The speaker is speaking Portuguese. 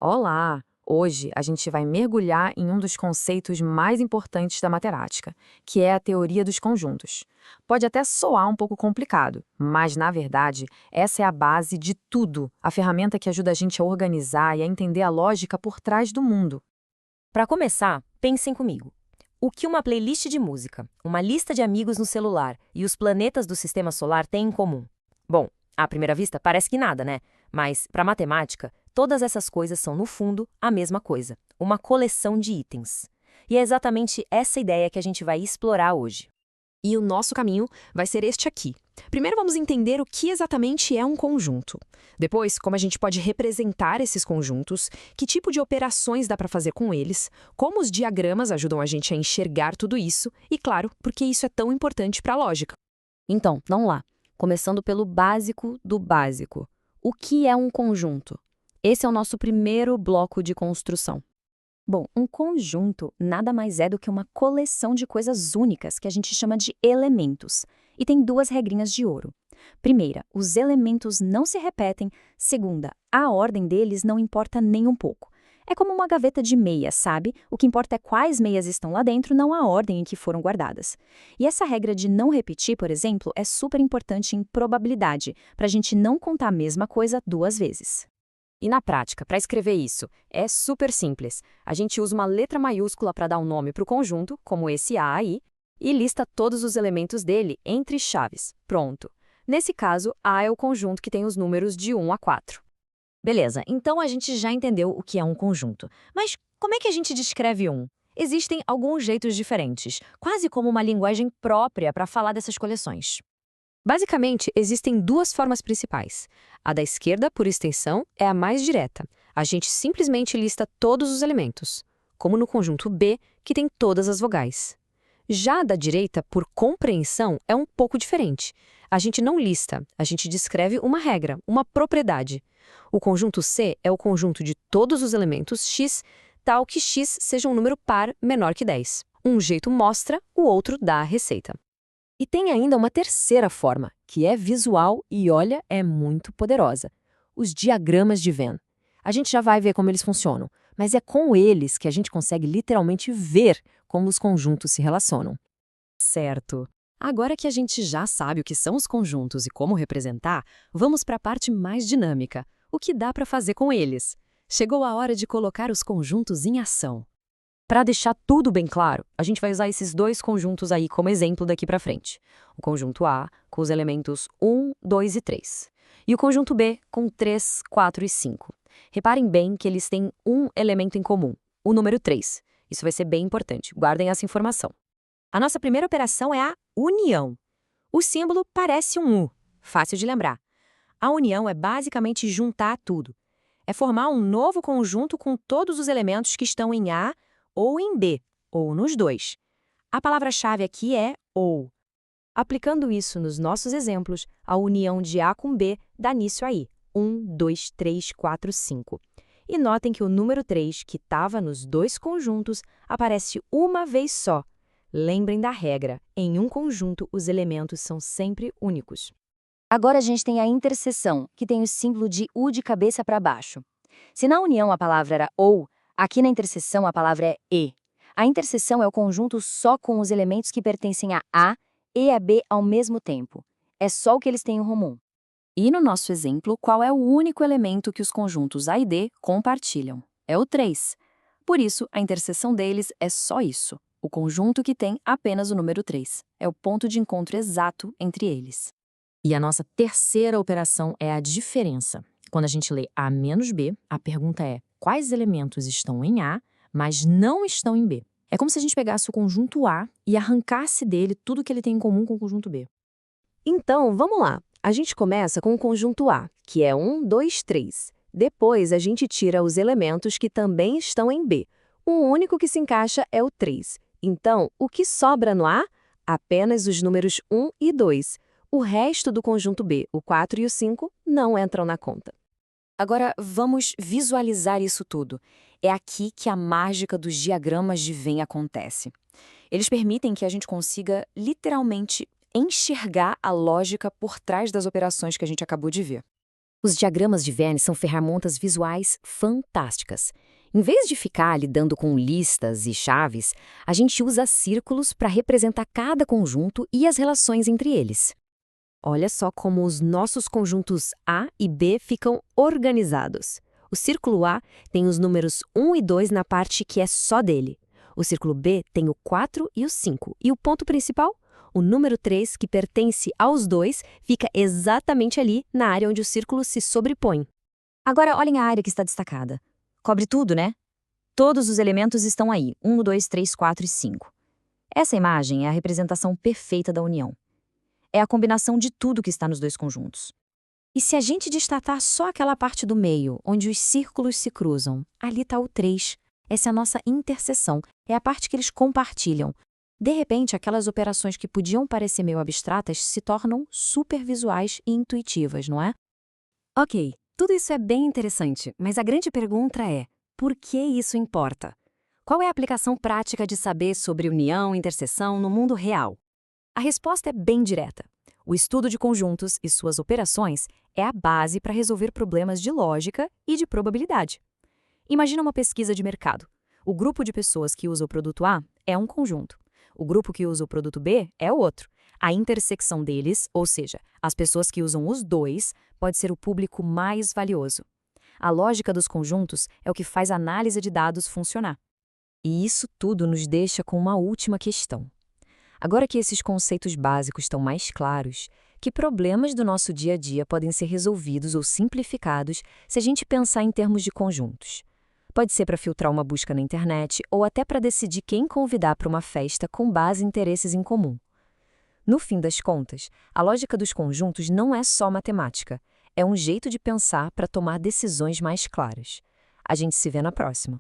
Olá! Hoje a gente vai mergulhar em um dos conceitos mais importantes da matemática, que é a teoria dos conjuntos. Pode até soar um pouco complicado, mas na verdade, essa é a base de tudo, a ferramenta que ajuda a gente a organizar e a entender a lógica por trás do mundo. Para começar, pensem comigo. O que uma playlist de música, uma lista de amigos no celular e os planetas do sistema solar têm em comum? Bom, à primeira vista parece que nada, né? Mas, para matemática, todas essas coisas são, no fundo, a mesma coisa: uma coleção de itens. E é exatamente essa ideia que a gente vai explorar hoje. E o nosso caminho vai ser este aqui. Primeiro vamos entender o que exatamente é um conjunto. Depois, como a gente pode representar esses conjuntos, que tipo de operações dá para fazer com eles, como os diagramas ajudam a gente a enxergar tudo isso e, claro, por que isso é tão importante para a lógica. Então, vamos lá. Começando pelo básico do básico. O que é um conjunto? Esse é o nosso primeiro bloco de construção. Bom, um conjunto nada mais é do que uma coleção de coisas únicas que a gente chama de elementos. E tem duas regrinhas de ouro. Primeira, os elementos não se repetem. Segunda, a ordem deles não importa nem um pouco. É como uma gaveta de meias, sabe? O que importa é quais meias estão lá dentro, não a ordem em que foram guardadas. E essa regra de não repetir, por exemplo, é super importante em probabilidade, para a gente não contar a mesma coisa duas vezes. E na prática, para escrever isso, é super simples. A gente usa uma letra maiúscula para dar um nome para o conjunto, como esse A aí, e lista todos os elementos dele entre chaves. Pronto. Nesse caso, A é o conjunto que tem os números de 1 a 4. Beleza, então a gente já entendeu o que é um conjunto. Mas como é que a gente descreve um? Existem alguns jeitos diferentes, quase como uma linguagem própria para falar dessas coleções. Basicamente, existem duas formas principais. A da esquerda, por extensão, é a mais direta. A gente simplesmente lista todos os elementos, como no conjunto B, que tem todas as vogais. Já a da direita, por compreensão, é um pouco diferente. A gente não lista, a gente descreve uma regra, uma propriedade. O conjunto C é o conjunto de todos os elementos x, tal que x seja um número par menor que 10. Um jeito mostra, o outro dá a receita. E tem ainda uma terceira forma, que é visual e, olha, é muito poderosa. Os diagramas de Venn. A gente já vai ver como eles funcionam, mas é com eles que a gente consegue literalmente ver como os conjuntos se relacionam. Certo. Agora que a gente já sabe o que são os conjuntos e como representar, vamos para a parte mais dinâmica, o que dá para fazer com eles. Chegou a hora de colocar os conjuntos em ação. Para deixar tudo bem claro, a gente vai usar esses dois conjuntos aí como exemplo daqui para frente. O conjunto A, com os elementos 1, 2 e 3. E o conjunto B, com 3, 4 e 5. Reparem bem que eles têm um elemento em comum, o número 3. Isso vai ser bem importante, guardem essa informação. A nossa primeira operação é a união. O símbolo parece um U, fácil de lembrar. A união é basicamente juntar tudo. É formar um novo conjunto com todos os elementos que estão em A ou em B, ou nos dois. A palavra-chave aqui é ou. Aplicando isso nos nossos exemplos, a união de A com B dá nisso aí, 1, 2, 3, 4, 5. E notem que o número 3, que estava nos dois conjuntos, aparece uma vez só. Lembrem da regra, em um conjunto os elementos são sempre únicos. Agora a gente tem a interseção, que tem o símbolo de U de cabeça para baixo. Se na união a palavra era ou, aqui na interseção a palavra é e. A interseção é o conjunto só com os elementos que pertencem a A e a B ao mesmo tempo. É só o que eles têm em comum. E no nosso exemplo, qual é o único elemento que os conjuntos A e D compartilham? É o 3. Por isso, a interseção deles é só isso, o conjunto que tem apenas o número 3. É o ponto de encontro exato entre eles. E a nossa terceira operação é a diferença. Quando a gente lê A menos B, a pergunta é quais elementos estão em A, mas não estão em B. É como se a gente pegasse o conjunto A e arrancasse dele tudo que ele tem em comum com o conjunto B. Então, vamos lá. A gente começa com o conjunto A, que é 1, 2, 3. Depois, a gente tira os elementos que também estão em B. O único que se encaixa é o 3. Então, o que sobra no A? Apenas os números 1 e 2. O resto do conjunto B, o 4 e o 5, não entram na conta. Agora, vamos visualizar isso tudo. É aqui que a mágica dos diagramas de Venn acontece. Eles permitem que a gente consiga, literalmente, enxergar a lógica por trás das operações que a gente acabou de ver. Os diagramas de Venn são ferramentas visuais fantásticas. Em vez de ficar lidando com listas e chaves, a gente usa círculos para representar cada conjunto e as relações entre eles. Olha só como os nossos conjuntos A e B ficam organizados. O círculo A tem os números 1 e 2 na parte que é só dele. O círculo B tem o 4 e o 5. E o ponto principal? O número 3, que pertence aos dois, fica exatamente ali na área onde o círculo se sobrepõe. Agora olhem a área que está destacada. Cobre tudo, né? Todos os elementos estão aí, 1, 2, 3, 4 e 5. Essa imagem é a representação perfeita da união. É a combinação de tudo que está nos dois conjuntos. E se a gente destacar só aquela parte do meio, onde os círculos se cruzam, ali está o 3. Essa é a nossa interseção, é a parte que eles compartilham. De repente, aquelas operações que podiam parecer meio abstratas se tornam super visuais e intuitivas, não é? Ok, tudo isso é bem interessante, mas a grande pergunta é: por que isso importa? Qual é a aplicação prática de saber sobre união e interseção no mundo real? A resposta é bem direta. O estudo de conjuntos e suas operações é a base para resolver problemas de lógica e de probabilidade. Imagina uma pesquisa de mercado. O grupo de pessoas que usa o produto A é um conjunto. O grupo que usa o produto B é o outro. A intersecção deles, ou seja, as pessoas que usam os dois, pode ser o público mais valioso. A lógica dos conjuntos é o que faz a análise de dados funcionar. E isso tudo nos deixa com uma última questão. Agora que esses conceitos básicos estão mais claros, que problemas do nosso dia a dia podem ser resolvidos ou simplificados se a gente pensar em termos de conjuntos? Pode ser para filtrar uma busca na internet ou até para decidir quem convidar para uma festa com base em interesses em comum. No fim das contas, a lógica dos conjuntos não é só matemática, é um jeito de pensar para tomar decisões mais claras. A gente se vê na próxima.